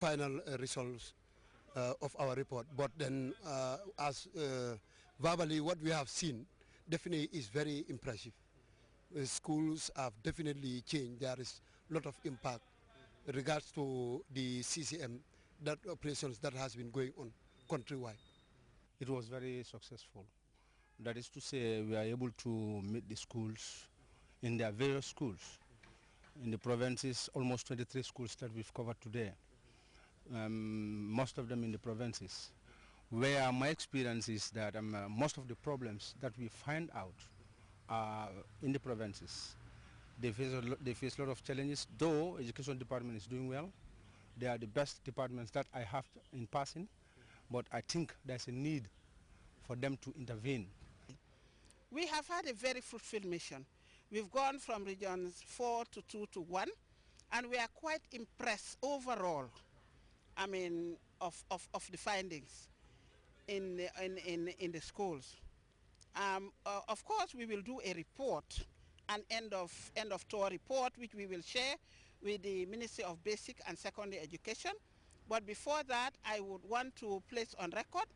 final results of our report. But then, as verbally, what we have seen definitely is very impressive. Schools have definitely changed. There is a lot of impact in regards to the CCM, that operations that has been going on countrywide. It was very successful. That is to say, we are able to meet the schools in their various schools. In the provinces, almost 23 schools that we've covered today. Most of them in the provinces. Where my experience is that most of the problems that we find out are in the provinces. They face a lot of challenges, though education department is doing well. They are the best departments that I have in passing, but I think there's a need for them to intervene. We have had a very fruitful mission. We've gone from regions 4 to 2 to 1, and we are quite impressed overall, of the findings in the schools. Of course, we will do a report, an end of tour report, which we will share with the Ministry of Basic and Secondary Education. But before that, I would want to place on record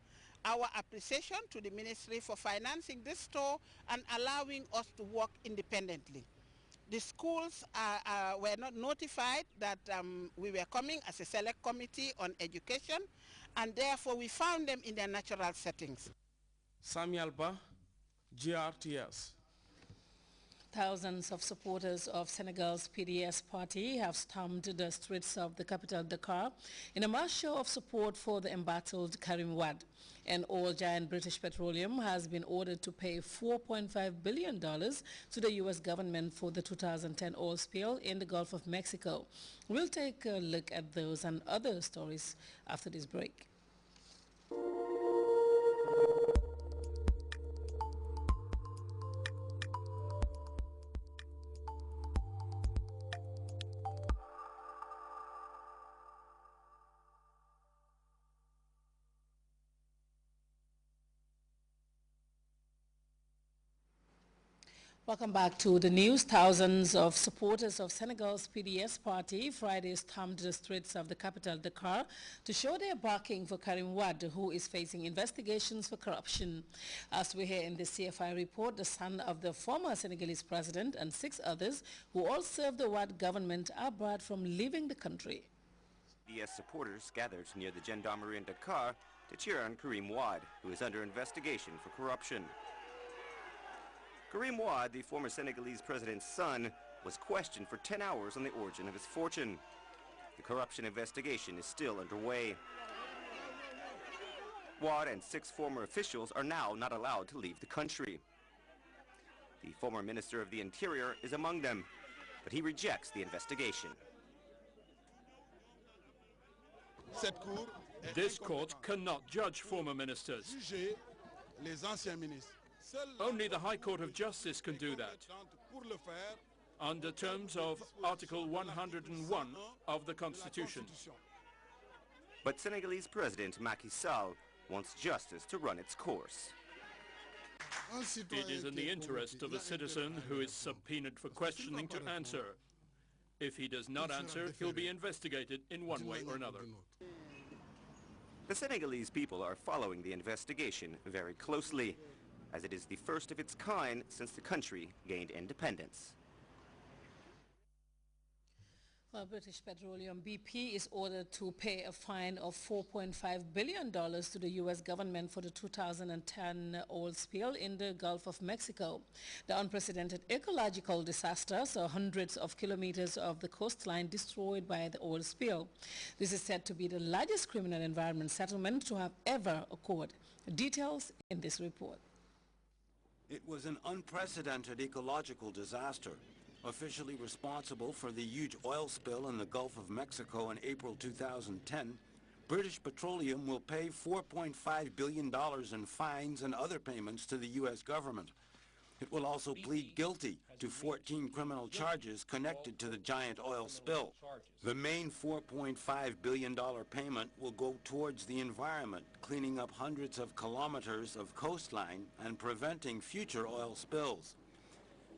our appreciation to the Ministry for financing this tour and allowing us to work independently. The schools were not notified that we were coming as a select committee on education, and therefore we found them in their natural settings. Samuel Ba, Grts. Thousands of supporters of Senegal's PDS party have stormed the streets of the capital Dakar in a mass show of support for the embattled Karim Wade. An oil-giant British Petroleum has been ordered to pay $4.5 billion to the U.S. government for the 2010 oil spill in the Gulf of Mexico. We'll take a look at those and other stories after this break. Welcome back to the news. Thousands of supporters of Senegal's PDS party Friday stormed the streets of the capital Dakar to show their backing for Karim Wade, who is facing investigations for corruption. As we hear in the CFI report, the son of the former Senegalese president and 6 others who all served the Wade government are barred from leaving the country. PDS supporters gathered near the gendarmerie in Dakar to cheer on Karim Wade, who is under investigation for corruption. Karim Wade, the former Senegalese president's son, was questioned for 10 hours on the origin of his fortune. The corruption investigation is still underway. Wade and 6 former officials are now not allowed to leave the country. The former Minister of the Interior is among them, but he rejects the investigation. This court cannot judge former ministers. Only the High Court of Justice can do that, under terms of Article 101 of the Constitution. But Senegalese President Macky Sall wants justice to run its course. It is in the interest of a citizen who is subpoenaed for questioning to answer. If he does not answer, he'll be investigated in one way or another. The Senegalese people are following the investigation very closely, as it is the first of its kind since the country gained independence. Well, British Petroleum BP is ordered to pay a fine of $4.5 billion to the U.S. government for the 2010 oil spill in the Gulf of Mexico. The unprecedented ecological disaster saw hundreds of kilometers of the coastline destroyed by the oil spill. This is said to be the largest criminal environment settlement to have ever occurred. Details in this report. It was an unprecedented ecological disaster, officially responsible for the huge oil spill in the Gulf of Mexico in April 2010. British Petroleum will pay $4.5 billion in fines and other payments to the U.S. government. It will also plead guilty to 14 criminal charges connected to the giant oil spill. The main $4.5 billion payment will go towards the environment, cleaning up hundreds of kilometers of coastline and preventing future oil spills.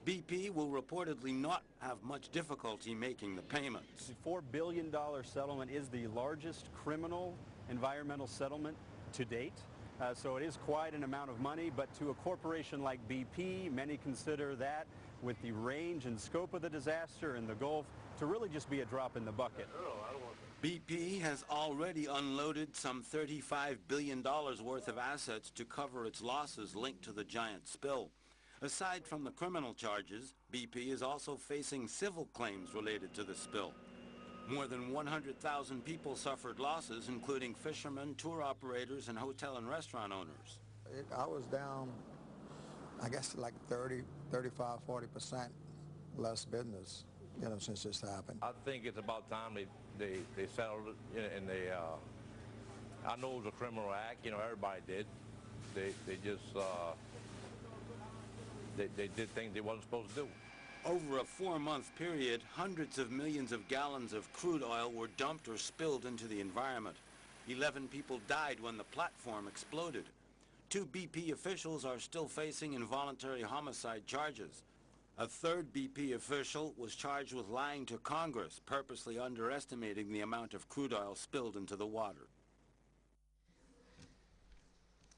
BP will reportedly not have much difficulty making the payments. The $4 billion settlement is the largest criminal environmental settlement to date. So it is quite an amount of money, but to a corporation like BP, many consider that, with the range and scope of the disaster in the Gulf, to really just be a drop in the bucket. BP has already unloaded some $35 billion worth of assets to cover its losses linked to the giant spill. Aside from the criminal charges, BP is also facing civil claims related to the spill. More than 100,000 people suffered losses, including fishermen, tour operators, and hotel and restaurant owners. I was down, I guess, like 30, 35, 40% less business, since this happened. I think it's about time they settled it, and I know it was a criminal act, everybody did. They just, they did things they wasn't supposed to do. Over a 4-month period, hundreds of millions of gallons of crude oil were dumped or spilled into the environment. 11 people died when the platform exploded. 2 BP officials are still facing involuntary homicide charges. A third BP official was charged with lying to Congress, purposely underestimating the amount of crude oil spilled into the water.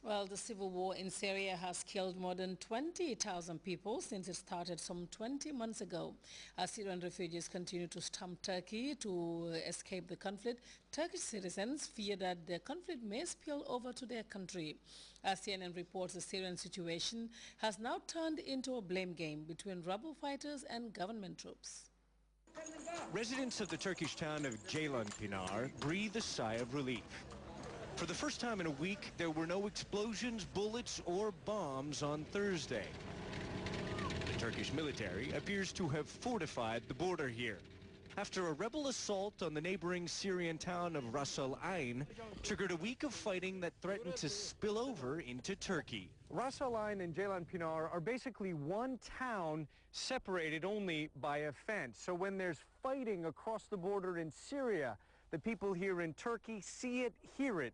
Well, the civil war in Syria has killed more than 20,000 people since it started some 20 months ago. As Syrian refugees continue to storm Turkey to escape the conflict, Turkish citizens fear that the conflict may spill over to their country. As CNN reports, the Syrian situation has now turned into a blame game between rebel fighters and government troops. Residents of the Turkish town of Ceylanpınar breathe a sigh of relief. For the first time in a week, there were no explosions, bullets, or bombs on Thursday. The Turkish military appears to have fortified the border here, after a rebel assault on the neighboring Syrian town of Ras Al Ain triggered a week of fighting that threatened to spill over into Turkey. Ras Al Ain and Ceylanpınar are basically one town separated only by a fence. So when there's fighting across the border in Syria, the people here in Turkey see it, hear it,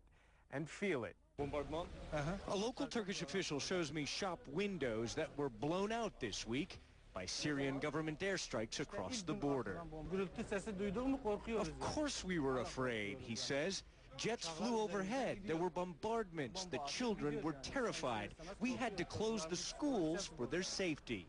and feel it. A local Turkish official shows me shop windows that were blown out this week by Syrian government airstrikes across the border. Of course we were afraid, he says. Jets flew overhead. There were bombardments. The children were terrified. We had to close the schools for their safety.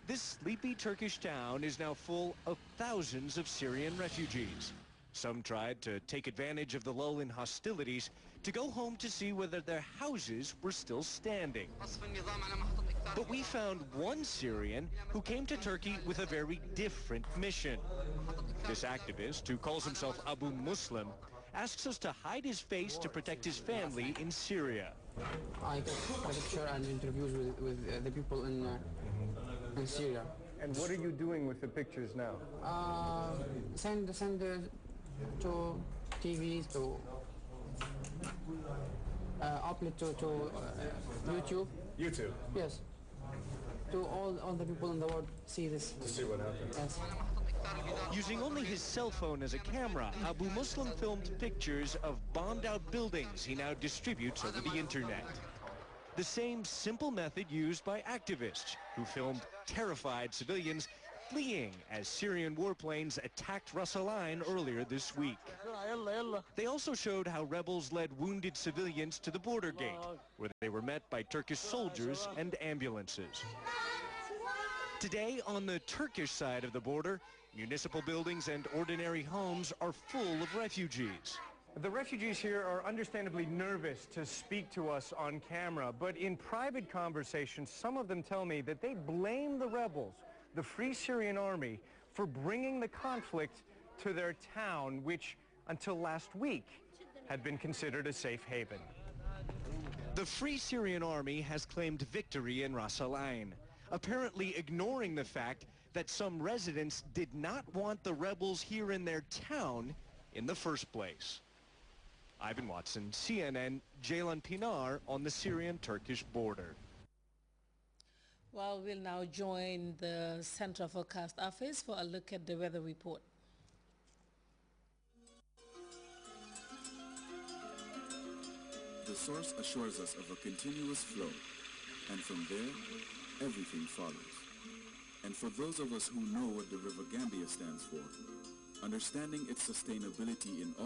This sleepy Turkish town is now full of thousands of Syrian refugees. Some tried to take advantage of the lull in hostilities to go home to see whether their houses were still standing. But we found one Syrian who came to Turkey with a very different mission. This activist, who calls himself Abu Muslim, asks us to hide his face to protect his family in Syria. I get a picture and interviews with the people in Syria. And what are you doing with the pictures now? Send to TVs, to upload to YouTube. YouTube? Yes. To all the people in the world see this. To see what happens. Yes. Using only his cell phone as a camera, Abu Muslim filmed pictures of bombed-out buildings he now distributes over the internet. The same simple method used by activists who filmed terrified civilians fleeing as Syrian warplanes attacked Ras Al Ain earlier this week. They also showed how rebels led wounded civilians to the border gate, where they were met by Turkish soldiers and ambulances. Today, on the Turkish side of the border, municipal buildings and ordinary homes are full of refugees. The refugees here are understandably nervous to speak to us on camera, but in private conversations, some of them tell me that they blame the rebels, the Free Syrian Army, for bringing the conflict to their town, which until last week had been considered a safe haven. The Free Syrian Army has claimed victory in Ras Al Ain, apparently ignoring the fact that some residents did not want the rebels here in their town in the first place. Ivan Watson, CNN, Ceylanpınar on the Syrian-Turkish border. Well, we'll now join the Central Forecast Office for a look at the weather report. The source assures us of a continuous flow. And from there, everything follows. And for those of us who know what the River Gambia stands for, understanding its sustainability in all